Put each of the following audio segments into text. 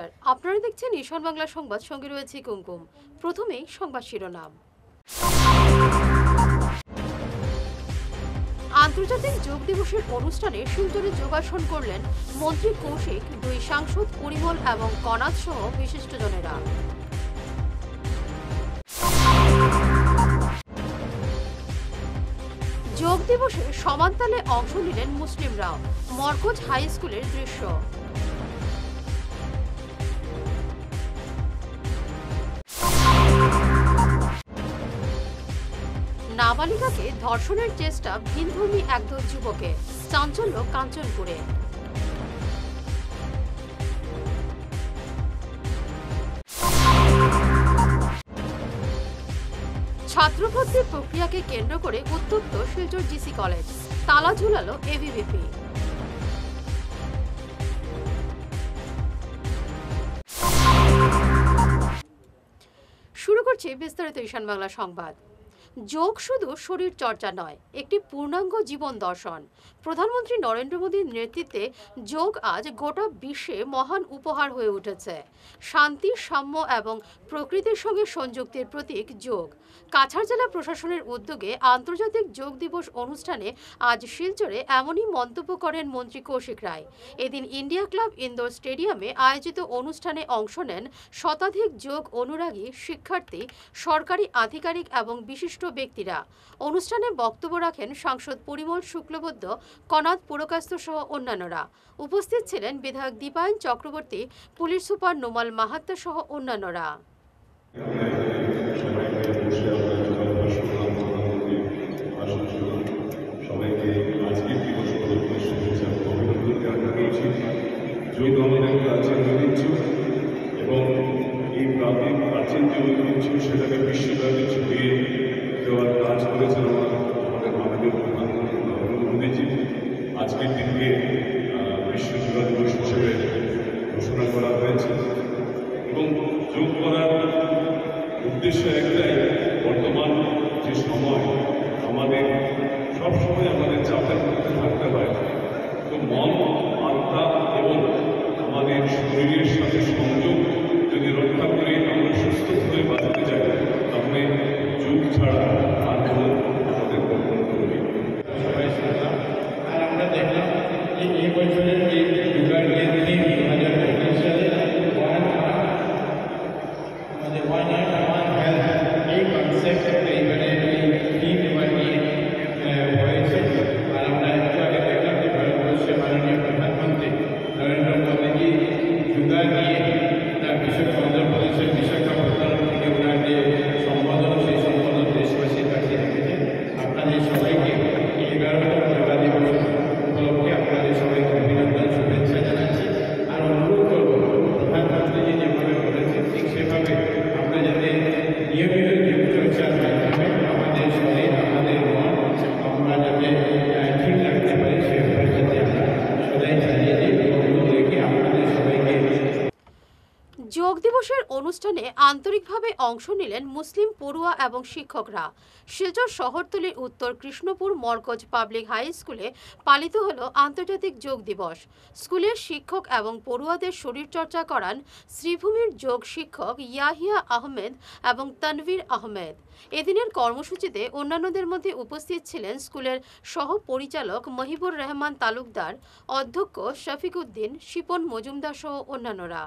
নমস্কার, আপনারা দেখছেন ঈশান বাংলা সংবাদ, সঙ্গে রয়েছে কুমকুম। প্রথমেই সংবাদ শিরোনাম। আন্তর্জাতিক যোগ দিবসের অনুষ্ঠানে শিলচরে যোগাসন করলেন মন্ত্রী কৌশিক, দুই সাংসদ পরিমল এবং কনাদ সহ বিশিষ্টজনেরা। যোগ দিবসে সমানতালে অংশ নিলেন মুসলিমরাও, মরকজ হাই স্কুলের দৃশ্য। নাবালিকাকে ধর্ষণের চেষ্টা ভিনধর্মী একদল যুবকের, চাঞ্চল্য কাঞ্চনপুরে। ছাত্রভর্তি প্রক্রিয়াকে কেন্দ্র করে উত্তপ্ত শিলচর জিসি কলেজ, তালা ঝুলালো এবিভিপি। শুরু করছি বিস্তারিত ঈশান বাংলা সংবাদ। যোগ শুধু শরীর চর্চা নয়, একটি পূর্ণাঙ্গ জীবন দর্শন। প্রধানমন্ত্রী নরেন্দ্র মোদীর নেতৃত্বে যোগ আজ গোটা বিশ্বে মহান উপহার হয়ে উঠেছে। শান্তি, সাম্য এবং প্রকৃতির সঙ্গে সংযুক্তির প্রতীক যোগ। কাছাড় জেলা প্রশাসনের উদ্যোগে আন্তর্জাতিক যোগ দিবস অনুষ্ঠানে আজ শিলচরে এমনই মন্তব্য করেন মন্ত্রী কৌশিক রায়। এদিন ইন্ডিয়া ক্লাব ইনডোর স্টেডিয়ামে আয়োজিত অনুষ্ঠানে অংশ নেন শতাধিক যোগ অনুরাগী, শিক্ষার্থী, সরকারি আধিকারিক এবং বিশিষ্ট ব্যক্তিরা। অনুষ্ঠানে বক্তব্য রাখেন সাংসদ পরিমল শুক্লবৈদ্য, কনাদ পুরকাস্ত সহ অন্যান্যরা। উপস্থিত ছিলেন বিধায়ক দীপায়ন চক্রবর্তী, পুলিশ সুপার নোমাল মাহাত্তা সহ অন্যান্যরা। এবং এই প্রাচীন যে ঐতিহ্য সেটাকে বিশ্বব্যাপী ছড়িয়ে দেওয়ার কাজ করেছেন আমাদের মাননীয় প্রধানমন্ত্রী নরেন্দ্র মোদীজি। আজকের দিনকে বিশ্ব যোগা দিবস হিসেবে ঘোষণা করা হয়েছে এবং যোগ করার উদ্দেশ্য একটাই, বর্তমান যে সময় আমাদের সবসময় আমাদের চাপের মধ্যে থাকতে হয়, তো মন, আত্মা এবং আমাদের শরীরের সাথে সংযোগ যদি রক্ষা করে আমরা সুস্থ হয়ে বাঁচতে চাই, তাহলে যোগ ছাড়া আর কোনো আমাদের কল্পনা করবে। সবাই শুনলাম আর আমরা দেখলাম যে এই বছরের যে যোগার যে থিম 2025 সালে আমাদের ওয়ান হেলথ, এই কনসেপ্ট এইবারে থিম এবার নিয়ে হয়েছে। আর আমরা একটু আগে দেখলাম যে ভারতবর্ষের মাননীয় প্রধানমন্ত্রী নরেন্দ্র মোদীজি যোগা নিয়ে তার অন্ধ্রপ্রদেশের বিশাখাপত্তনম থেকে ওনার যে সম্বোধন, সেই সম্বোধন দেশবাসীর কাছে রেখেছেন। আপনাদের সবাইকে 11তম যোগা দিবস উপলক্ষে আপনাদের সবাইকে অভিনন্দন, শুভেচ্ছা জানাচ্ছি। আর অনুরোধ করব, প্রধানমন্ত্রীজি যেভাবে বলেছেন ঠিক সেভাবে আমরা যাতে নিয়মিত যোগ চর্চার মাধ্যমে আমাদের শরীর, আমাদের মন আমরা যাতে ঠিক রাখতে পারি, সেভাবে যাতে আমরা সদাই চালিয়ে যাই অনুরোধ রেখে আপনাদের সবাইকে। যোগ দিবসের অনুষ্ঠানে আন্তরিকভাবে অংশ নিলেন মুসলিম পড়ুয়া এবং শিক্ষকরা। শিলচর শহরতলির উত্তর কৃষ্ণপুর মরকজ পাবলিক হাই স্কুলে পালিত হল আন্তর্জাতিক যোগ দিবস। স্কুলের শিক্ষক এবং পড়ুয়াদের শরীরচর্চা করান শ্রীভূমির যোগ শিক্ষক ইয়াহিয়া আহমেদ এবং তানভীর আহমেদ। এদিনের কর্মসূচিতে অন্যান্যদের মধ্যে উপস্থিত ছিলেন স্কুলের সহ পরিচালক মহিবুর রহমান তালুকদার, অধ্যক্ষ শফিক উদ্দিন, শিপন মজুমদার সহ অন্যান্যরা।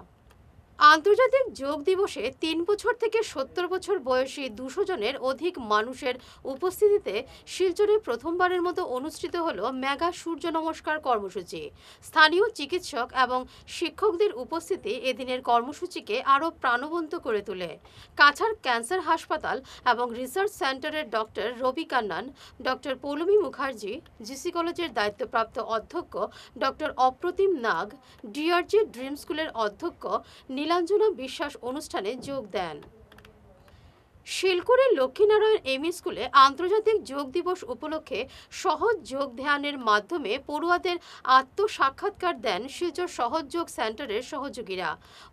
আন্তর্জাতিক যোগ দিবসে 3 বছর থেকে 70 বছর বয়সী 200 জনের অধিক মানুষের উপস্থিতিতে শিলচরে প্রথমবারের মতো অনুষ্ঠিত হল মেগা সূর্য নমস্কার কর্মসূচি। স্থানীয় চিকিৎসক এবং শিক্ষকদের উপস্থিতি এদিনের কর্মসূচিকে আরও প্রাণবন্ত করে তোলে। কাছাড় ক্যান্সার হাসপাতাল এবং রিসার্চ সেন্টারের ডক্টর রবি কান্নান, ডক্টর পৌলমী মুখার্জি, জিসি কলেজের দায়িত্বপ্রাপ্ত অধ্যক্ষ ডক্টর অপ্রতিম নাগ, ডিআরজি ড্রিম স্কুলের অধ্যক্ষ নীলাঞ্জনা বিশ্বাস অনুষ্ঠানে যোগ দেন। শিলকুড়ির লক্ষ্মীনারায়ণ এমই স্কুলে আন্তর্জাতিক যোগ দিবস উপলক্ষে সহজ যোগ ধ্যানের মাধ্যমে পড়ুয়াদের আত্মসাক্ষাৎকার দেন শিলচর সহজ যোগ সেন্টারের সহযোগীরা।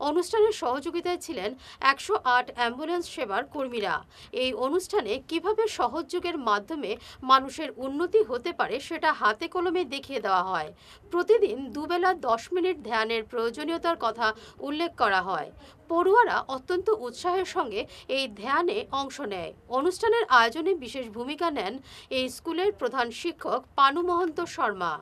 অনুষ্ঠানের সহযোগিতায় ছিলেন 108 অ্যাম্বুলেন্স সেবার কর্মীরা। এই অনুষ্ঠানে কিভাবে সহজ যোগের মাধ্যমে মানুষের উন্নতি হতে পারে সেটা হাতে কলমে দেখিয়ে দেওয়া হয়। প্রতিদিন দুবেলা 10 মিনিট ধ্যানের প্রয়োজনীয়তার কথা উল্লেখ করা হয়। পড়ুয়ারা অত্যন্ত উৎসাহের সঙ্গে এই ধ্যানে অংশ নেয়। অনুষ্ঠানের আয়োজনে বিশেষ ভূমিকা নেন এই স্কুলের প্রধান শিক্ষক পানু মহন্ত শর্মা।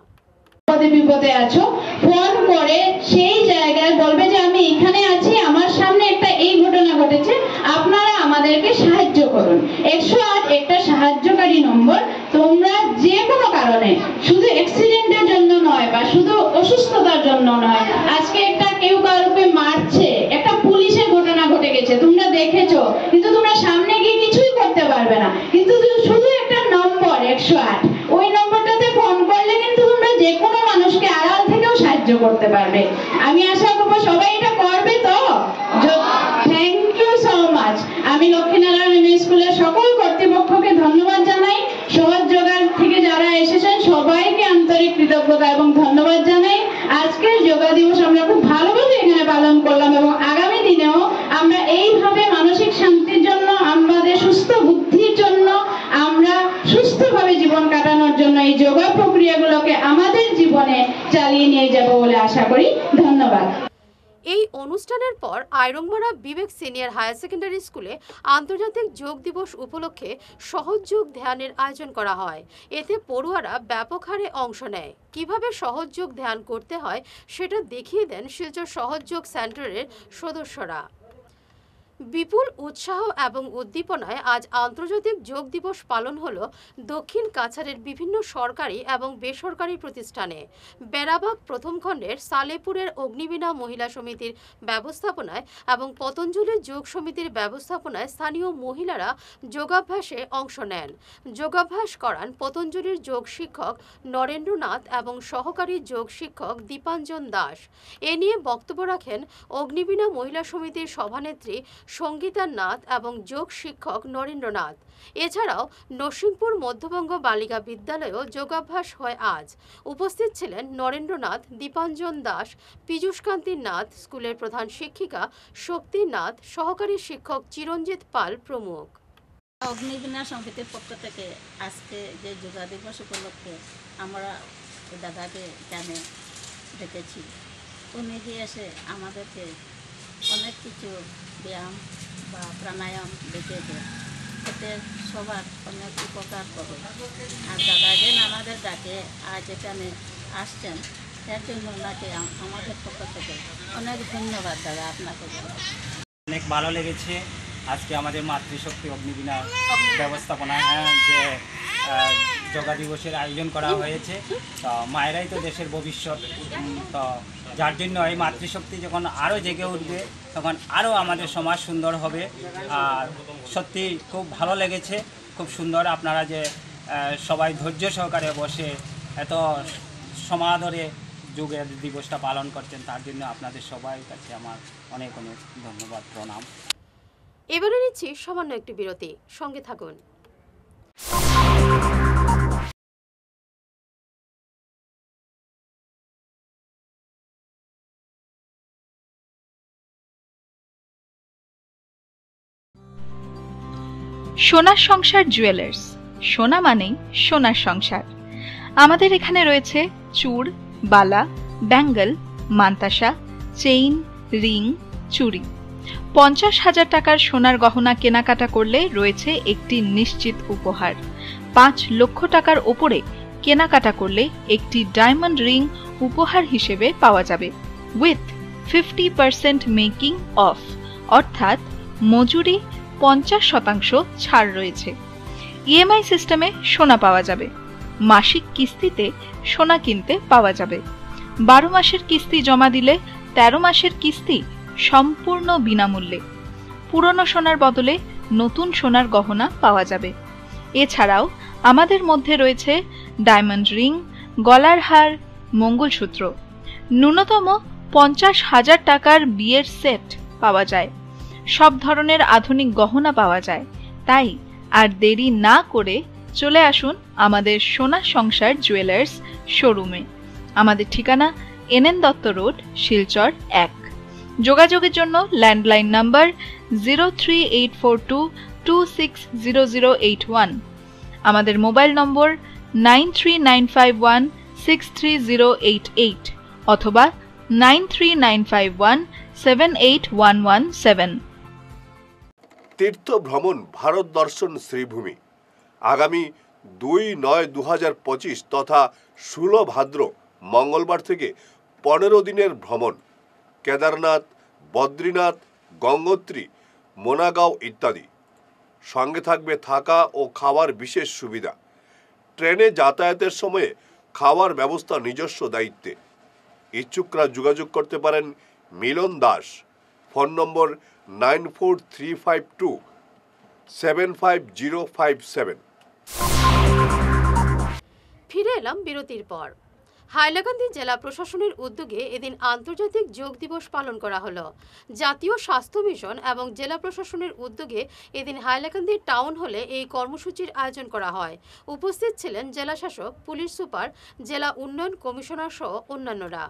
বিপদে আছো, ফোন করে সেই জায়গায় বলবে যে আমি এখানে আছি, আমার সামনে একটা এই ঘটনা ঘটেছে, আপনারা আমাদেরকে সাহায্য করুন। 108 একটা সাহায্যকারী নম্বর। তোমরা যে কোনো কারণে, শুধু অ্যাক্সিডেন্টের জন্য নয় বা শুধু অসুস্থতার জন্য নয়, আজকে একটা কেউ কাউকে মারছে, একটা পুলিশের ঘটনা ঘটে গেছে, তোমরা দেখেছো, কিন্তু তোমরা সামনে গিয়ে কিছুই করতে পারবে না, কিন্তু শুধু একটা নম্বর 108, ওই নম্বরটাতে ফোন করলে কিন্তু তোমরা যে কোনো মানুষকে আড়াল থেকেও সাহায্য করতে পারবে। আমি আশা করবো সবাই এটা করবে তো। Thank you so much. আমি লক্ষ্মীনারায়ণ এমই স্কুলের সকল কর্তৃপক্ষকে ধন্যবাদ জানাই। সহজ যোগার থেকে যারা এসেছেন সবাইকে আন্তরিক কৃতজ্ঞতা এবং ধন্যবাদ জানাই। আজকের যোগা দিবস আমরা খুব ভালোভাবে এখানে পালন করলাম এবং আগামী দিনেও আমরা এইভাবে মানসিক শান্তির জন্য, আমাদের সুস্থ বুদ্ধির জন্য, আমরা সুস্থভাবে জীবন কাটানোর জন্য এই যোগা প্রক্রিয়াগুলোকে আমাদের জীবনে চালিয়ে নিয়ে যাব বলে আশা করি। ধন্যবাদ। এই অনুষ্ঠানের পর আইরংমারা বিবেক সিনিয়র হায়ার সেকেন্ডারি স্কুলে আন্তর্জাতিক যোগ দিবস উপলক্ষে সহজ যোগ ধ্যানের আয়োজন করা হয়। এতে পড়ুয়ারা ব্যাপক হারে অংশ নেয়। কিভাবে সহজ যোগ ধ্যান করতে হয় সেটা দেখিয়ে দেন শিলচর সহজ যোগ সেন্টারের সদস্যরা। বিপুল উৎসাহ এবং উদ্দীপনায় আজ আন্তর্জাতিক যোগ দিবস পালন হলো দক্ষিণ কাছাড়ের বিভিন্ন সরকারি এবং বেসরকারি প্রতিষ্ঠানে। বেড়াবাগ প্রথম খণ্ডের সালেপুরের অগ্নিবীণা মহিলা সমিতির ব্যবস্থাপনায় এবং পতঞ্জলি যোগ সমিতির ব্যবস্থাপনায় স্থানীয় মহিলারা যোগাভ্যাসে অংশ নেন। যোগাভ্যাস করান পতঞ্জলির যোগ শিক্ষক নরেন্দ্রনাথ এবং সহকারী যোগ শিক্ষক দীপাঞ্জন দাস। এ নিয়ে বক্তব্য রাখেন অগ্নিবীণা মহিলা সমিতির সভানেত্রী সঙ্গীতা নাথ এবং যোগ শিক্ষক নরেন্দ্রনাথ। এছাড়াও নরসিংপুর মধ্যবঙ্গ বালিকা বিদ্যালয়েও যোগাভ্যাস হয় আজ। উপস্থিত ছিলেন নরেন্দ্রনাথ, দীপাঞ্জন দাস, পীযূষকান্তি নাথ, স্কুলের প্রধান শিক্ষিকা শক্তি নাথ, সহকারী শিক্ষক চিরঞ্জিত পাল প্রমুখ। অগ্নিবীণা সমিতির পক্ষ থেকে আজকে যে যোগা দিবস উপলক্ষে আমরা দাদাকে এখানে ডেকেছি। উনি এসে আমাদেরকে অনেক কিছু ব্যায়াম বা প্রাণায়াম দেখিয়েছে, এতে সবার অনেক উপকার হবে। আর দাদা যেন আমাদের ডাকে আজ এখানে আসছেন, এর জন্য ওনাকে আমাদের পক্ষ থেকে অনেক ধন্যবাদ দাদা আপনাকে। অনেক ভালো লেগেছে আজকে আমাদের মাতৃশক্তি অগ্নিবীণা ব্যবস্থাপনায় যে যোগা দিবসের আয়োজন করা হয়েছে। তো মায়েরাই তো দেশের ভবিষ্যৎ, তো যার জন্য এই মাতৃশক্তি যখন আরও জেগে উঠবে তখন আরও আমাদের সমাজ সুন্দর হবে। আর সত্যি খুব ভালো লেগেছে, খুব সুন্দর। আপনারা যে সবাই ধৈর্য সহকারে বসে এত সমাদরে যোগের দিবসটা পালন করছেন, তার জন্য আপনাদের সবাই কাছে আমার অনেক অনেক ধন্যবাদ, প্রণাম। এবারে নিচ্ছি সামান্য একটি বিরতি, সঙ্গে থাকুন। সোনার সংসার জুয়েলার্স, সোনা মানেই সোনার সংসার। আমাদের এখানে রয়েছে চূড়, বালা, ব্যাঙ্গল, মান্তাসা, চেইন, রিং, চুড়ি। 50,000 টাকার সোনার গহনা কেনাকাটা করলে রয়েছে একটি নিশ্চিত উপহার। 5 লক্ষ টাকার ওপরে কেনাকাটা করলে একটি ডায়মন্ড রিং উপহার হিসেবে পাওয়া যাবে, উইথ 50% মেকিং অফ, অর্থাৎ মজুরি 50% ছাড় রয়েছে। ইএমআই সিস্টেমে সোনা পাওয়া যাবে। মাসিক কিস্তিতে সোনা কিনতে পাওয়া যাবে। 12 মাসের কিস্তি জমা দিলে 13 মাসের কিস্তি সম্পূর্ণ বিনামূল্যে। পুরনো সোনার বদলে নতুন সোনার গহনা পাওয়া যাবে। এছাড়াও আমাদের মধ্যে রয়েছে ডায়মন্ড রিং, গলার হার, মঙ্গলসূত্র। ন্যূনতম 50,000 টাকার বিয়ের সেট পাওয়া যায়। সব ধরনের আধুনিক গহনা পাওয়া যায়। তাই আর দেরি না করে চলে আসুন আমাদের সোনা সংসার জুয়েলার্স শোরুমে। আমাদের ঠিকানা NN দত্ত রোড, শিলচর 1। যোগাযোগের জন্য ল্যান্ডলাইন নাম্বার 03842260081, আমাদের মোবাইল নম্বর 9395163088 অথবা 9395178117। তীর্থ ভ্রমণ ভারত দর্শন শ্রীভূমি আগামী 2/9/2025 তথা 16 ভাদ্র মঙ্গলবার থেকে 15 দিনের ভ্রমণ। কেদারনাথ, বদ্রীনাথ, গঙ্গোত্রী, মোনাগাঁও ইত্যাদি। সঙ্গে থাকবে থাকা ও খাওয়ার বিশেষ সুবিধা। ট্রেনে যাতায়াতের সময়ে খাওয়ার ব্যবস্থা নিজস্ব দায়িত্বে। ইচ্ছুকরা যোগাযোগ করতে পারেন মিলন দাস, ফোন নম্বর 9435275057। ফিরে এলাম বিরতির পর। হাইলাকান্দি জেলা প্রশাসনের উদ্যোগে এদিন আন্তর্জাতিক যোগ দিবস পালন করা হলো। জাতীয় স্বাস্থ্য মিশন এবং জেলা প্রশাসনের উদ্যোগে এদিন হাইলাকান্দি টাউন হলে এই কর্মসূচির আয়োজন করা হয়। উপস্থিত ছিলেন জেলা শাসক, পুলিশ সুপার, জেলা উন্নয়ন কমিশনার সহ অন্যান্যরা।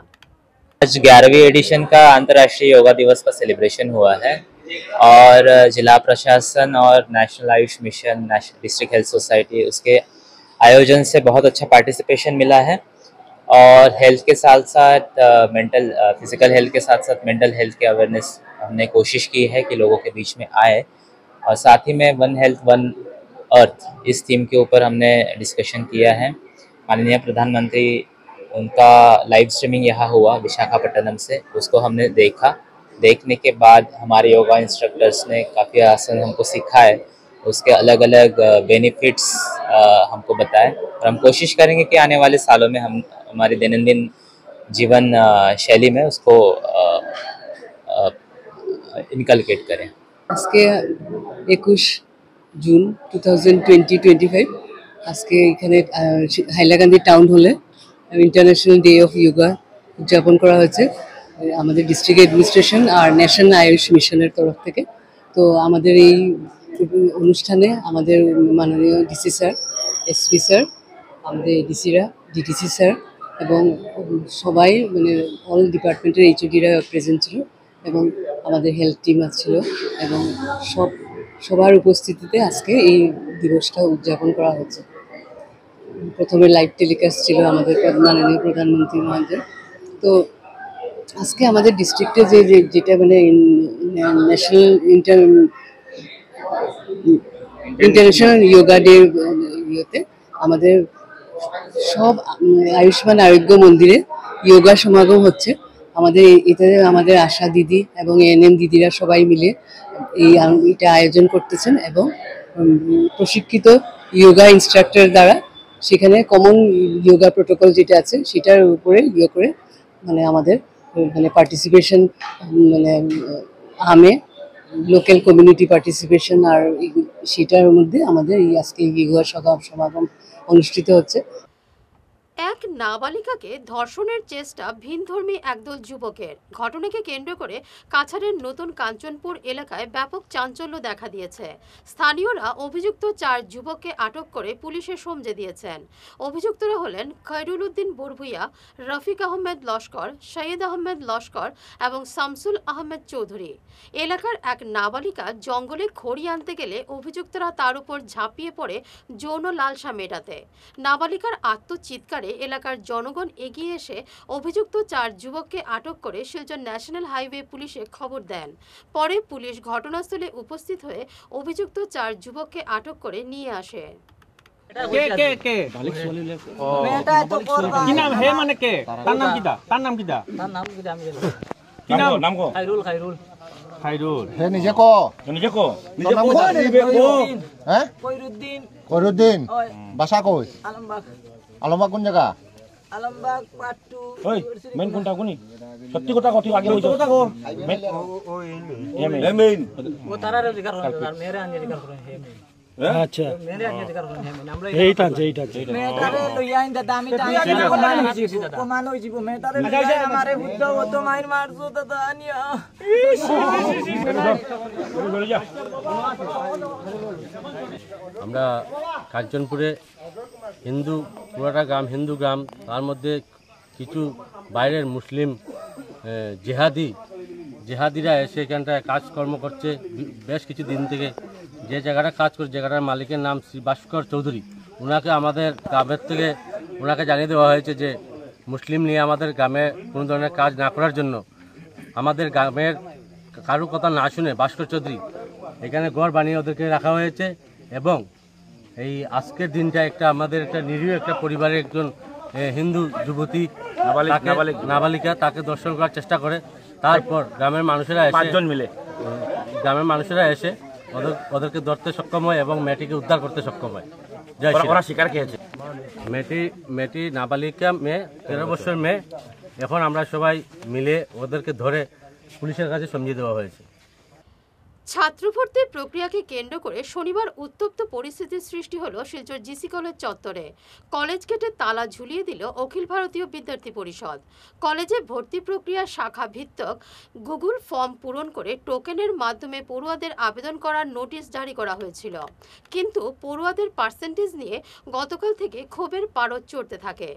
आज 11वीं एडिशन का अंतर्राष्ट्रीय योगा दिवस का सेलिब्रेशन हुआ है और जिला प्रशासन और national Ayush mission, district health society, उसके आयोजन से बहुत अच्छा पार्टिसिपेशन मिला है। और हेल्थ के साथ साथ फिजिकल हेल्थ के साथ साथ मेंटल हेल्थ के अवेयरनेस हमने कोशिश की है कि लोगों के बीच में आए। और साथ ही में वन हेल्थ वन अर्थ इस थीम के ऊपर हमने डिस्कशन किया है। माननीय प्रधानमंत्री, उनका लाइव स्ट्रीमिंग यहाँ हुआ विशाखापट्टनम से, उसको हमने देखा। देखने के बाद हमारे योगा इंस्ट्रक्टर्स ने काफ़ी आसन हमको सिखाए, उसके अलग अलग बेनिफिट्स हमको बताए। और हम कोशिश करेंगे कि आने वाले सालों में हम हमारी दैनंदिन जीवन शैली में उसको इनकलकेट करें। আজকে 21 জুন 2020-25 আজকে এখানে হাইলাকান্দি টাউন হলে ইন্টারন্যাশনাল ডে অফ যোগা উদযাপন করা হয়েছে আমাদের ডিস্ট্রিক্ট অ্যাডমিনিস্ট্রেশন আর ন্যাশনাল আয়ুষ মিশনের তরফ থেকে। তো আমাদের এই অনুষ্ঠানে আমাদের মাননীয় ডিসি স্যার, এসপি স্যার, আমাদের ডিসিরা, ডিটিসি স্যার এবং সবাই মানে অল ডিপার্টমেন্টের এইচওডিরা প্রেজেন্ট ছিল এবং আমাদের হেলথ টিম ছিল এবং সবার উপস্থিতিতে আজকে এই দিবসটা উদযাপন করা হচ্ছে। প্রথমে লাইভ টেলিকাস্ট ছিল আমাদের মাননীয় প্রধানমন্ত্রী মহোদয়। তো আজকে আমাদের ডিস্ট্রিক্টে যেটা মানে ন্যাশনাল ইন্টারন্যাশনাল যোগা ডে ইয়েতে আমাদের সব আয়ুষ্মান আরোগ্য মন্দিরে যোগা সমাগম হচ্ছে। আমাদের এটাতে আমাদের আশা দিদি এবং এএনএম দিদিরা সবাই মিলে এটা আয়োজন করতেছেন এবং প্রশিক্ষিত যোগা ইনস্ট্রাক্টর দ্বারা সেখানে কমন যোগা প্রোটোকল যেটা আছে সেটার উপরে করে মানে আমাদের মানে পার্টিসিপেশন মানে আমে লোকাল কমিউনিটি পার্টিসিপেশন আর সেটার মধ্যে আমাদের এই আজকে যোগা সমাগম অনুষ্ঠিত হচ্ছে। এক নাবালিকাকে ধর্ষণের চেষ্টা ভিনধর্মী একদল যুবকের। ঘটনাকে কেন্দ্র করে কাছাড়ের নতুন কাঞ্চনপুর এলাকায় ব্যাপক চাঞ্চল্য দেখা দিয়েছে। স্থানীয়রা অভিযুক্ত 4 যুবককে আটক করে পুলিশে সমঝে দিয়েছেন। অভিযুক্তরা হলেন খৈরুল উদ্দিন বরভুইয়া, রফিক আহমেদ লস্কর, সৈয়দ আহমেদ লস্কর এবং শামসুল আহমেদ চৌধুরী। এলাকার এক নাবালিকা জঙ্গলে খড়ি আনতে গেলে অভিযুক্তরা তার উপর ঝাঁপিয়ে পড়ে যৌন লালসা মেটাতে। নাবালিকার আত্মচিৎকারে এলাকার জনগণ এগিয়ে এসে অভিযুক্ত 4 যুবককে আটক করে শিলচর ন্যাশনাল হাইওয়ে পুলিশে খবর দেন। পরে পুলিশ ঘটনাস্থলে উপস্থিত হয়ে অভিযুক্ত 4 যুবককে আটক করে নিয়ে আসে। বাসা কই? আলমবাগ কোন জায়গা? আলমবাগ পাট্টু। ওই মেন কোনটা কোনি? সত্যি কথা কত আগে হইতো? কথা কো। মেন ও তারারে জিগার করে আর মেরে আনি জিগার করে হে মেন। আচ্ছা এইটা আছে এইটা আছে মেটারে লইয়া আইন দাদা আমি টাইম কমান হই যাব মেটারে লইয়া আমারে বুদ্ধ অত মাইর মারছো দাদা আনিয়া আমরা কাঞ্চনপুরে হিন্দু পুরাটা গ্রাম হিন্দু গ্রাম, তার মধ্যে কিছু বাইরের মুসলিম জেহাদিরা এসে এখানটায় কাজকর্ম করছে বেশ কিছু দিন থেকে। যে জায়গাটা কাজ করে জায়গাটার মালিকের নাম শ্রী ভাস্কর চৌধুরী, ওনাকে আমাদের গ্রামের থেকে ওনাকে জানিয়ে দেওয়া হয়েছে যে মুসলিম নিয়ে আমাদের গ্রামে কোনো ধরনের কাজ না করার জন্য। আমাদের গ্রামের কারো কথা না শুনে ভাস্কর চৌধুরী এখানে ঘর বানিয়ে ওদেরকে রাখা হয়েছে এবং এই আজকের দিনটা আমাদের একটা নিরীহ একটা পরিবারের একজন হিন্দু যুবতী নাবালিকা তাকে দর্শন করার চেষ্টা করে। তারপর গ্রামের মানুষেরা এসে ওদেরকে ধরতে সক্ষম হয় এবং মেয়েটিকে উদ্ধার করতে সক্ষম হয়। শিকার খেয়েছে মেয়েটি নাবালিকা মেয়ে, 13 বছর মেয়ে। এখন আমরা সবাই মিলে ওদেরকে ধরে পুলিশের কাছে সমঝিয়ে দেওয়া হয়েছে। ছাত্র ভর্তির প্রক্রিয়াকে কেন্দ্র করে শনিবার উত্তপ্ত পরিস্থিতির সৃষ্টি হলো শিলচর জিসি কলেজ চত্বরে। কলেজ গেটে তালা ঝুলিয়ে দিল অখিল ভারতীয় বিদ্যার্থী পরিষদ। কলেজে ভর্তি প্রক্রিয়া শাখা ভিত্তিক গুগল ফর্ম পূরণ করে টোকেনের মাধ্যমে পড়ুয়াদের আবেদন করার নোটিশ জারি করা হয়েছিল, কিন্তু পড়ুয়াদের পার্সেন্টেজ নিয়ে গতকাল থেকে ক্ষোভের পারদ চড়তে থাকে।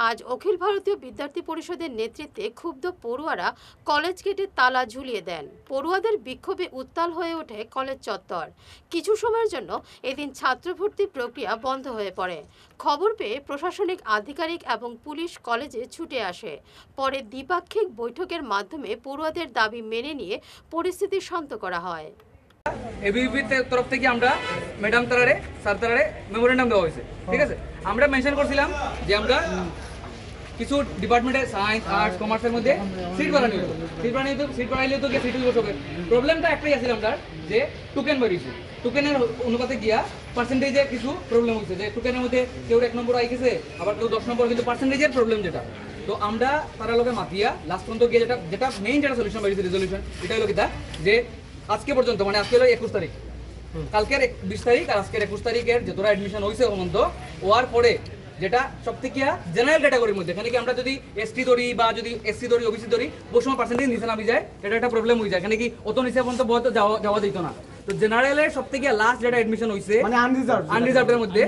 আজ অখিল ভারতীয় বিদ্যার্থী পরিষদের নেতৃত্বে ক্ষুব্ধ পড়ুয়ারা কলেজ গেটে তালা ঝুলিয়ে দেন। পড়ুয়াদের বিক্ষোভে উত্তাল হয়ে ওঠে কলেজ চত্বর। কিছু সময়ের জন্য এদিন ছাত্র ভর্তি প্রক্রিয়া বন্ধ হয়ে পড়ে। খবর পেয়ে প্রশাসনিক আধিকারিক এবং পুলিশ কলেজে ছুটে আসে। পরে দ্বিপাক্ষিক বৈঠকের মাধ্যমে পড়ুয়াদের দাবি মেনে নিয়ে পরিস্থিতি শান্ত করা হয়। এবিভির তরফ থেকে আমরা ম্যাডাম তারারে স্যার তারারে মেমোরেন্ডাম দেওয়া হয়েছে। ঠিক আছে, আমরা মেনশন করছিলাম যে আমরা কিছু ডিপার্টমেন্টে সায়েন্স আর্টস কমার্সের মধ্যে সিট বাড়ানো হতো, সিট বাড়াইলে তো সিট হইব সবের। প্রবলেমটা একটাই আছিল আমরা যে টোকেন বাড়িয়েছে, টোকেনের অনুপাতে গিয়া পার্সেন্টেজে কিছু প্রবলেম হয়েছে, যে টোকেনের মধ্যে কেউ 1 নম্বর আই গেছে, আবার কেউ 10 নম্বর, কিন্তু পার্সেন্টেজের প্রবলেম যেটা। তো আমরা তারা লোকে মাতিয়া লাস্ট পর্যন্ত গিয়ে যেটা মেইন যেটা সলিউশন বাড়িয়েছে রেজলিউশন, এটা হলো কিতা যে আজকে পর্যন্ত মানে আজকে হলো 21 তারিখ, কালকের 20 তারিখ আর আজকের 21 তারিখের যতটা অ্যাডমিশন হয়েছে পর্যন্ত হওয়ার পরে যেটা সব থেকে জেনারেল ক্যাটাগরির মধ্যে, এখানে কি আমরা যদি এসটি ধরি বা যদি এসসি ধরি ওবিসি ধরি বহু সময় পার্সেন্টেজ নিচে নামি যায়, এটা একটা প্রবলেম হয়ে যায়। এখানে কি অত নিচে পর্যন্ত বহুত যাওয়া দিত না। তো জেনারেলের সব থেকে লাস্ট যেটা এডমিশন হয়েছে মানে আনরিজার্ভের মধ্যে,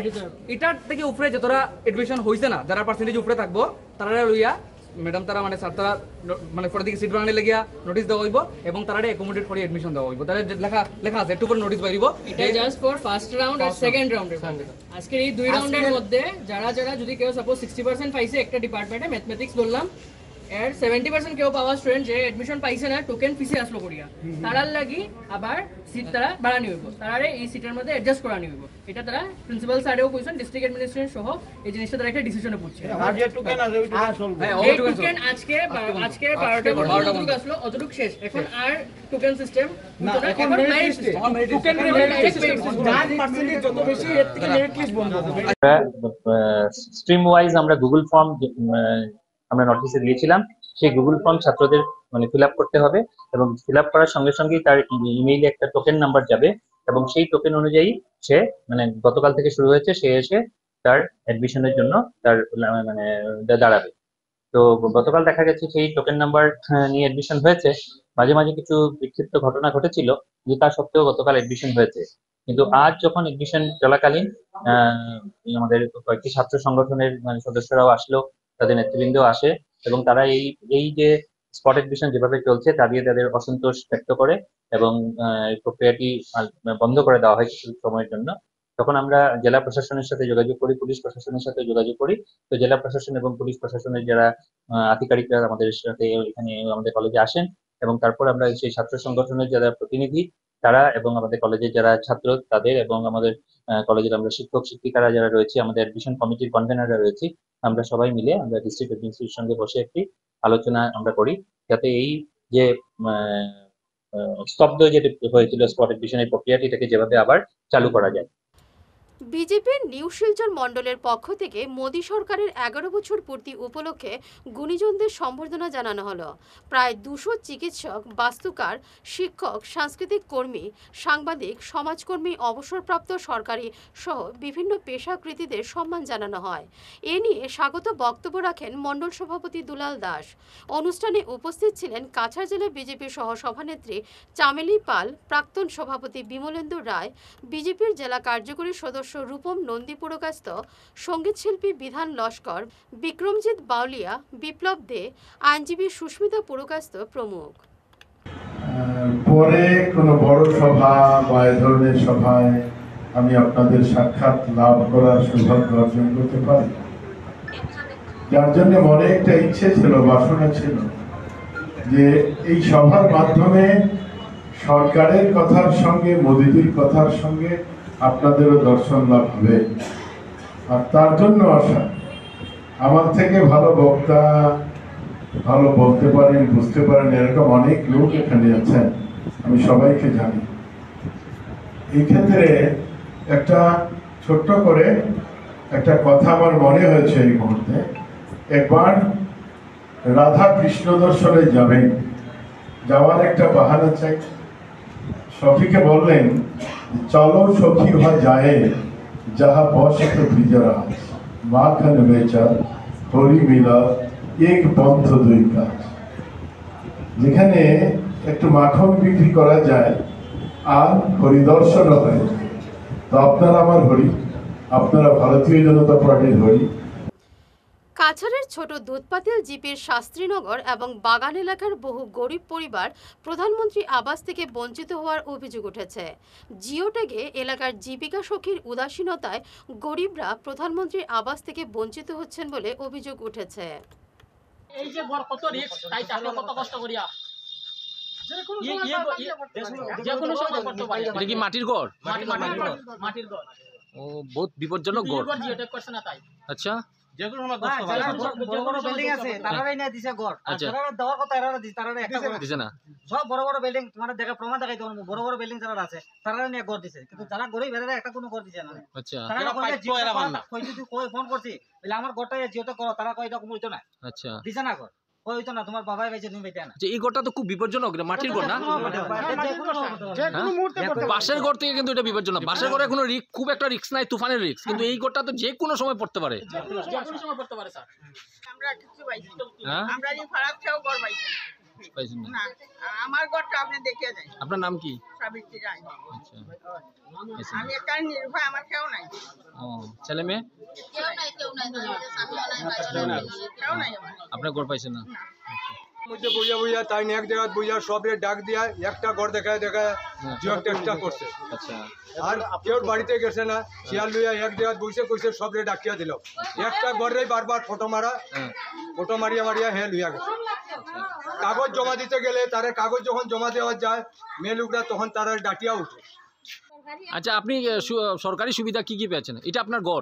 এটার থেকে উপরে যতটা এডমিশন হয়েছে না, যারা পার্সেন্টেজ উপরে থাকবো তারা লইয়া ম্যাডাম তারা মানে স্যার তারা মানে পরে দিকে সিট বানালে লাগিয়া নোটিশ দেওয়া হইব এবং তারা অ্যাকোমোডেট করে এডমিশন দেওয়া হইব। তাহলে লেখা আছে একটু পরে নোটিশ বাইরিব। এটা জাস্ট ফর ফার্স্ট রাউন্ড আর সেকেন্ড রাউন্ডের মধ্যে। আজকে এই দুই রাউন্ডের মধ্যে যারা যদি কেউ সাপোজ 60% পাইছে একটা ডিপার্টমেন্টে ম্যাথমেটিক্স বললাম, এর 70% কেউ পাওয়া স্টুডেন্ট যে এডমিশন পাইছে না টোকেন পিছে আসলো করিয়া, তারার লাগি আবার সিট তারা বাড়ানি হইব, তারারে এই সিটের মধ্যে অ্যাডজাস্ট করানি হইব। এটা তারা প্রিন্সিপাল স্যারেও কইছেন, ডিস্ট্রিক্ট অ্যাডমিনিস্ট্রেশন সহ এই জিনিসটা তারা একটা ডিসিশনে পড়ছে। আর যে টোকেন আছে ওইটা সলভ হবে। এই টোকেন আজকে 12টা পর্যন্ত আসলো, অতটুকু শেষ। এখন আর টোকেন সিস্টেম এখন merit system, token merit system, যার পার্সেন্টেজ যত বেশি এর থেকে মেরিট লিস্ট বন্ধ হবে। স্ট্রিম ওয়াইজ আমরা গুগল ফর্ম আমরা নোটিশে দিয়েছিলাম, সেই গুগল ফর্ম ছাত্রদের মানে ফিল আপ করতে হবে এবং ফিল আপ করার সঙ্গে সঙ্গেই তার ইমেইলে একটা টোকেন নাম্বার যাবে এবং সেই টোকেন অনুযায়ী সে মানে গতকাল থেকে শুরু হয়েছে, সে এসে তার অ্যাডমিশনের জন্য তার মানে দাঁড়াবে। তো গতকাল দেখা গেছে সেই টোকেন নাম্বার নিয়ে অ্যাডমিশন হয়েছে, মাঝে মাঝে কিছু বিক্ষিপ্ত ঘটনা ঘটেছিল, যে তা সত্ত্বেও গতকাল অ্যাডমিশন হয়েছে। কিন্তু আজ যখন অ্যাডমিশন চলাকালীন আমাদের কয়েকটি ছাত্র সংগঠনের মানে সদস্যরাও আসলো, তাদের নেতৃবৃন্দও আসে এবং তারা এই যে স্পট এডমিশন যেভাবে চলছে তা দিয়ে তাদের অসন্তোষ ব্যক্ত করে এবং প্রক্রিয়াটি বন্ধ করে দেওয়া হয় কিছু সময়ের জন্য। তখন আমরা জেলা প্রশাসনের সাথে যোগাযোগ করি, পুলিশ প্রশাসনের সাথে যোগাযোগ করি। তো জেলা প্রশাসন এবং পুলিশ প্রশাসনের যারা আধিকারিকরা আমাদের সাথে এখানে আমাদের কলেজে আসেন এবং তারপর আমরা সেই ছাত্র সংগঠনের যারা প্রতিনিধি তারা এবং আমাদের কলেজের যারা ছাত্র তাদের এবং আমাদের কলেজের আমরা শিক্ষক শিক্ষিকারা যারা রয়েছে, আমাদের অ্যাডমিশন কমিটির কনভেনাররা রয়েছে, আমরা সবাই মিলে আমরা ডিস্ট্রিক্ট অ্যাডমিনিস্ট্রেশনের সঙ্গে বসে একটি আলোচনা আমরা করি, যাতে এই যে স্তব্ধ যেটা হয়েছিল স্পট এডমিশনের প্রক্রিয়াটি এটাকে যেভাবে আবার চালু করা যায়। বিজেপির নিউ শিলচর মণ্ডলের পক্ষ থেকে মোদী সরকারের 11 বছর পূর্তি উপলক্ষে গুণীজনদের সম্বর্ধনা জানানো হলো। প্রায় 200 চিকিৎসক, বাস্তুকার, শিক্ষক, সাংস্কৃতিক কর্মী, সাংবাদিক, সমাজকর্মী, অবসরপ্রাপ্ত সরকারি সহ বিভিন্ন পেশাকৃতীদের সম্মান জানানো হয়। এ নিয়ে স্বাগত বক্তব্য রাখেন মণ্ডল সভাপতি দুলাল দাস। অনুষ্ঠানে উপস্থিত ছিলেন কাছাড় জেলা বিজেপির সহ সভানেত্রী চামেলি পাল, প্রাক্তন সভাপতি বিমলেন্দু রায়, বিজেপির জেলা কার্যকরী সদস্য রূপম নন্দী পুরকাস্ত, সঙ্গীত শিল্পী বিধান লস্কর, বিক্রমজিৎ বাউলিয়া, বিপ্লব দে, আইনজীবী সুস্মিতা পুরকাস্ত প্রমুখ। পরে কোনো বড় সভা বা এ ধরনের সভায় আমি আপনাদের সাক্ষাৎ লাভ করার সৌভাগ্য অর্জন করতে পারি, যার জন্য মনে একটা ইচ্ছে ছিল, বাসনা ছিল যে এই সভার মাধ্যমে সরকারের কথার সঙ্গে মোদীজির কথার সঙ্গে আপনাদেরও দর্শন লাভ হবে। আর তার জন্য আসা, আমার থেকে ভালো বক্তা, ভালো বলতে পারেন, বুঝতে পারেন এরকম অনেক লোক এখানে আছেন, আমি সবাইকে জানি। এই ক্ষেত্রে একটা ছোট্ট করে একটা কথা আমার মনে হয়েছে এই মুহূর্তে। একবার রাধা কৃষ্ণ দর্শনে যাবেন, যাওয়ার একটা বাহানা চাই। সখীকে বললেন, চলো সখী হয় যায় যাহা বসত বিজরাজ, মাখন বেচা হরি মিলা এক পন্থ দুই কাজ। যেখানে একটু মাখন বিক্রি করা যায় আর হরিদর্শনও হয়। তো আপনারা আমার হরি, আপনারা ভারতীয় জনতা পার্টির হরি। কাছাড়ের ছোট দুধপাতিল জিপির শাস্ত্রীনগর এবং বাগান এলাকার বহু গরিব পরিবার প্রধানমন্ত্রী আবাস থেকে বঞ্চিত হওয়ার অভিযোগ উঠেছে। জিও ট্যাগে এলাকার জীবিকা সখীর উদাসীনতায় গরিবরা প্রধানমন্ত্রী আবাস থেকে বঞ্চিত হচ্ছেন বলে অভিযোগ উঠেছে। এই যে ঘর কত রিস্ক, তাই চাকরি কত কষ্ট করিয়া যে কোনো সময় করতে পারি। এটা কি মাটির ঘর? মাটির ঘর। ও বহুত বিপজ্জনক ঘর। জিও ট্যাগ করছে না তাই। আচ্ছা, যে কোনো সময় বড় বড় বিল্ডিং আছে, তারাই না দিছে ঘর। আর যারা দেওয়ার কথা এরা দিছে, তারা একটা ঘর দিছে না। সব বড় বড় বিল্ডিং তোমার দেখা প্রমাণ দেখাইতে পারবো। বড় বড় বিল্ডিং যারা আছে তারা নিয়ে ঘর দিছে, কিন্তু যারা গরিব এরা একটা কোনো ঘর দিছে না। আচ্ছা, তারা কইলে জিও কই যদি কই ফোন করছি বলে আমার ঘরটা জিওতে করো, তারা কই এরকম হইতো না। আচ্ছা, দিছে না ঘর, কই হইতো না, তোমার বাবাই বাইছে তুমি বাইতে না। যে এই ঘরটা তো খুব বিপজ্জনক, মাটির ঘর না? বাসের ঘর থেকে কিন্তু এটা বিপজ্জনক। বাসের ঘরে কোনো রিস্ক, খুব একটা রিস্ক নাই, তুফানের রিস্ক, কিন্তু এই ঘরটা তো যে কোনো সময় পড়তে পারে। যে কোনো সময় করতে পারে স্যার। আমরা কিছু পাইছি না, হ্যাঁ, আমরা এই ফারাক থেকেও ঘর পাইছি না। আমার ঘরটা আপনি দেখে যান। আপনার নাম কি? সাবিত্রী রায়। আচ্ছা, আমি একটা নির্ভয়, আমার কেউ নাই। ও, ছেলে মেয়ে কেউ নাই, কেউ নাই, কেউ নাই। আপনার ঘর পাইছেন না? মধ্যে বইয়া বইয়া তাই এক জায়গায় বইয়া সবে ডাক দিয়া একটা ঘর দেখায় দেখায় জিও টেক্সটা করছে। আচ্ছা, আর কেউ বাড়িতে গেছে না, শিয়াল লইয়া এক জায়গায় বসে কইছে সবরে ডাকিয়া দিল। একটা ঘরে বারবার ফটো মারা, ফটো মারিয়া মারিয়া হে লইয়া গেছে। কাগজ জমা দিতে গেলে তারে কাগজ যখন জমা দেওয়া যায় মেয়ে লোকরা তখন তারা ডাকিয়া উঠে। আচ্ছা, আপনি সরকারি সুবিধা কি কি পেয়েছেন? এটা আপনার ঘর?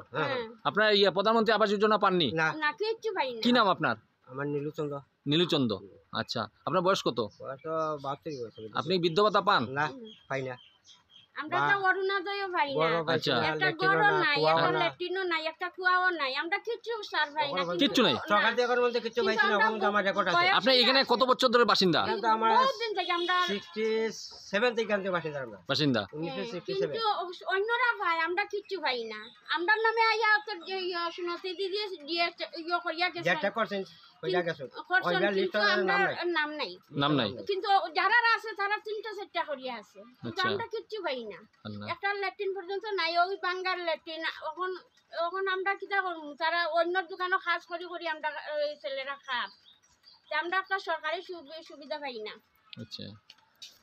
আপনার প্রধানমন্ত্রী আবাস যোজনা পাননি? কি নাম আপনার? আমার নীলুচন্দ্র। নীলুচন্দ্র, আচ্ছা। আপনার বয়স কত? আপনি বৃদ্ধ ভাতা পান? না, পাই না। আমরা তো অরুণোদয়ও পাই না, একটা ঘরও নাই, একটা ল্যাট্রিনও নাই, একটা কুয়াও নাই, আমরা কিচ্ছু স্যার ভাই না, কিচ্ছু নাই। সরকার থেকে বলতে কিচ্ছু পাইছি না, এখন আমার রেকর্ড আছে। আপনি এখানে কত বছর ধরে বাসিন্দা? আমার বহুত দিন থেকে আমরা 67 থেকে আমি বাসিন্দা। আমরা বাসিন্দা। 1967। কিন্তু অন্যরা ভাই আমরা কিচ্ছু পাই না। আমরা নামে আইয়া তো শুনতে দিয়ে ইয়ে করিয়া গেছে, যেটা করছেন কইলা গেছে, ওইটা লিস্টে নাম নাই, নাম নাই। কিন্তু যারা আছে তারা 3টা-4টা করিয়া আছে, কিন্তু আমরা কিচ্ছু পাই না। একটা ল্যাট্রিন পর্যন্ত নাই, ওই বাঙ্গার ল্যাট্রিন। এখন আমরা কিটা করব? তারা অন্য দোকানে কাজ করি করি আমরা ছেলেরা খাব, আমরা একটা সরকারি সুবিধা পাই না। আচ্ছা,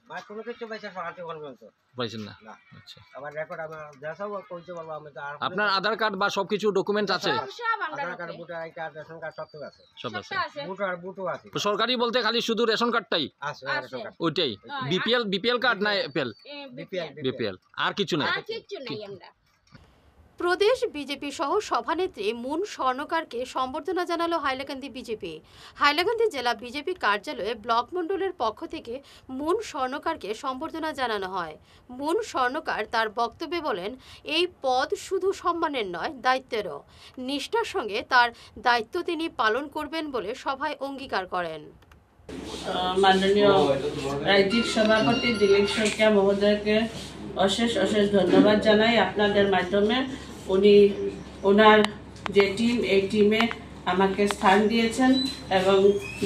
মা কোনো কিছু পাইছে সরকার থেকে পর্যন্ত পাইছেন না? আচ্ছা, আবার রেকর্ড আমরা দেখাও কইতে পারবো। আমি তো আপনার আধার কার্ড বা সবকিছু ডকুমেন্ট আছে? সব আমরা Aadhaar card, voter I card, ration card সব আছে। সব আছে। বুটও আছে। তো সরকারি বলতে খালি শুধু রেশন কার্ডটাই আছে? রেশন কার্ড ওইটাই। বিপিএল কার্ড না? এপিএল? বিপিএল। আর কিছু নাই? আর কিছু নাই আমরা। প্রদেশ বিজেপি সহ সভানেত্রী মুন স্বর্ণকারকে সম্বর্ধনা জানালো হাইলাকান্দি বিজেপি। হাইলাকান্দি জেলা বিজেপি কার্যালয়ে ব্লক মণ্ডলের পক্ষ থেকে মুন স্বর্ণকারকে সম্বর্ধনা জানানো হয়। মুন স্বর্ণকার তার বক্তব্যে বলেন, এই পদ শুধু সম্মানের নয়, দায়িত্বেরও। নিষ্ঠার সঙ্গে তার দায়িত্ব তিনি পালন করবেন বলে সভায় অঙ্গীকার করেন। মাননীয় রাজ্যিক সভাপতি দিলীপ শইকীয়া মহোদয়কে অশেষ ধন্যবাদ জানাই। আপনাদের মাধ্যমে উনি ওনার যে টিম, এই টিমে আমাকে স্থান দিয়েছেন এবং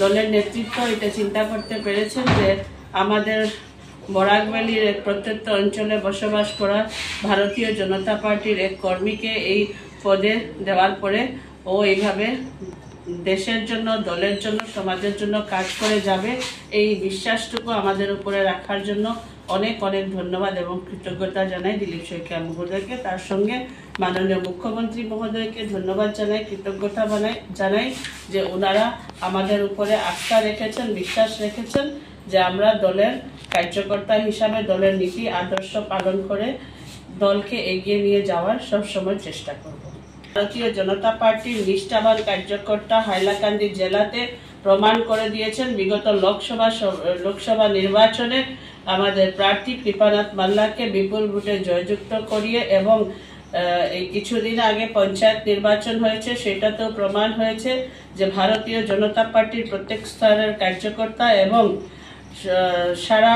দলের নেতৃত্ব এটা চিন্তা করতে পেরেছেন যে আমাদের বরাক ভ্যালির এক প্রত্যন্ত অঞ্চলে বসবাস করা ভারতীয় জনতা পার্টির এক কর্মীকে এই পদে দেওয়ার পরে ও এইভাবে দেশের জন্য, দলের জন্য, সমাজের জন্য কাজ করে যাবে, এই বিশ্বাসটুকু আমাদের উপরে রাখার জন্য অনেক ধন্যবাদ এবং কৃতজ্ঞতা জানাই দিলীপ শইকীয়া মহোদয়কে। তার সঙ্গে মাননীয় মুখ্যমন্ত্রী মহোদয়কে ধন্যবাদ জানাই, কৃতজ্ঞতা জানাই যে ওনারা আমাদের উপরে আস্থা রেখেছেন, বিশ্বাস রেখেছেন যে আমরা দলের কার্যকর্তা হিসাবে দলের নীতি আদর্শ পালন করে দলকে এগিয়ে নিয়ে যাওয়ার সবসময় চেষ্টা করব। ভারতীয় জনতা পার্টির নিষ্ঠাবান কার্যকর্তা হাইলাকান্দি জেলাতে প্রমাণ করে দিয়েছেন। বিগত লোকসভা নির্বাচনে আমাদের প্রার্থী কৃপানাথ মাল্লাকে বিপুল ভোটে জয়যুক্ত করিয়ে এবং এই কিছুদিন আগে পঞ্চায়েত নির্বাচন হয়েছে, সেটাতেও প্রমাণ হয়েছে যে ভারতীয় জনতা পার্টির প্রত্যেক স্তরের কার্যকর্তা এবং সারা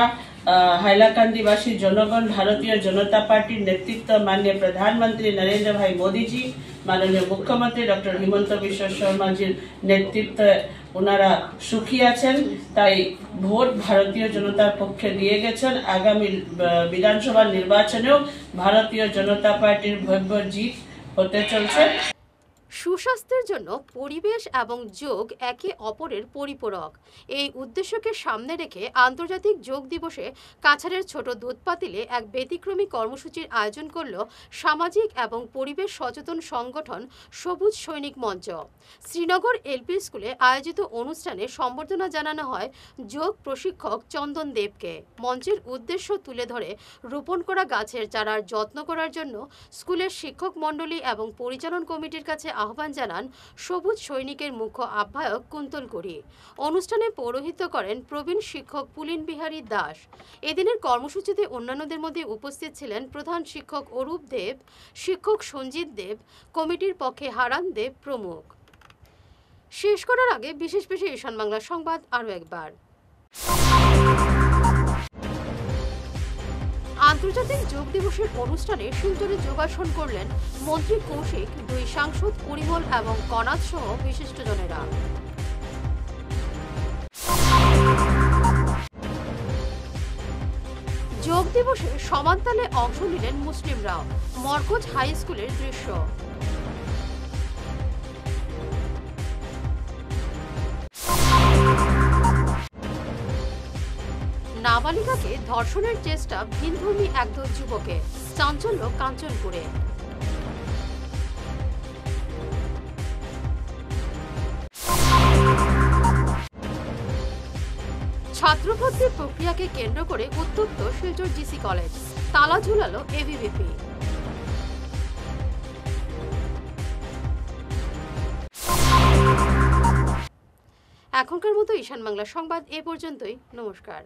হাইলাকান্দিবাসী জনগণ ভারতীয় জনতা পার্টির নেতৃত্ব মাননীয় প্রধানমন্ত্রী নরেন্দ্র ভাই মোদীজি, মাননীয় মুখ্যমন্ত্রী ডক্টর হিমন্ত বিশ্ব শর্মাজির নেতৃত্বে ওনারা সুখী আছেন। তাই ভোট ভারতীয় জনতার পক্ষে দিয়ে গেছেন। আগামী বিধানসভা নির্বাচনেও ভারতীয় জনতা পার্টির ভব্য জিত হতে চলছে। সুস্বাস্থ্যের জন্য পরিবেশ এবং যোগ একে অপরের পরিপূরক। এই উদ্দেশ্যকে সামনে রেখে আন্তর্জাতিক যোগ দিবসে কাছাড়ের ছোট দুধপাতিলে এক ব্যতিক্রমী কর্মসূচির আয়োজন করল সামাজিক এবং পরিবেশ সচেতন সংগঠন সবুজ সৈনিক মঞ্চ। শ্রীনগর এলপি স্কুলে আয়োজিত অনুষ্ঠানে সম্বর্ধনা জানানো হয় যোগ প্রশিক্ষক চন্দন দেবকে। মঞ্চের উদ্দেশ্য তুলে ধরে রোপণ করা গাছের চারার যত্ন করার জন্য স্কুলের শিক্ষক মণ্ডলী এবং পরিচালন কমিটির কাছে আহ্বান জানান সবুজ সৈনিকের মুখ্য আহ্বায়ক কুন্তল করি। অনুষ্ঠানে পৌরোহিত্য করেন প্রবীণ শিক্ষক পুলিন বিহারী দাস। এদিনের কর্মসূচিতে অন্যান্যদের মধ্যে উপস্থিত ছিলেন প্রধান শিক্ষক অরূপ দেব, শিক্ষক সঞ্জিত দেব, কমিটির পক্ষে হারান দেব প্রমুখ। শেষ করার আগে বিশেষ ঈশান বাংলা সংবাদ আরও একবার। আন্তর্জাতিক যোগ দিবসের অনুষ্ঠানে শিলচরে যোগাসন করলেন মন্ত্রী কৌশিক, দুই সাংসদ পরিমল এবং কনাথ সহ বিশিষ্টজনেরা। যোগ দিবসে সমানতালে অংশ নিলেন মুসলিমরাও। মরকজ হাই স্কুলের দৃশ্য। নাবালিকাকে ধর্ষণের চেষ্টা ভিনধর্মী একদল যুবকের, চাঞ্চল্য কাঞ্চনপুরে। ছাত্রভর্তির প্রক্রিয়াকে কেন্দ্র করে উত্তপ্ত শিলচর জিসি কলেজ, তালা ঝুলালো এবিভিপি। এখনকার মতো ঈশান বাংলা সংবাদ এ পর্যন্তই। নমস্কার।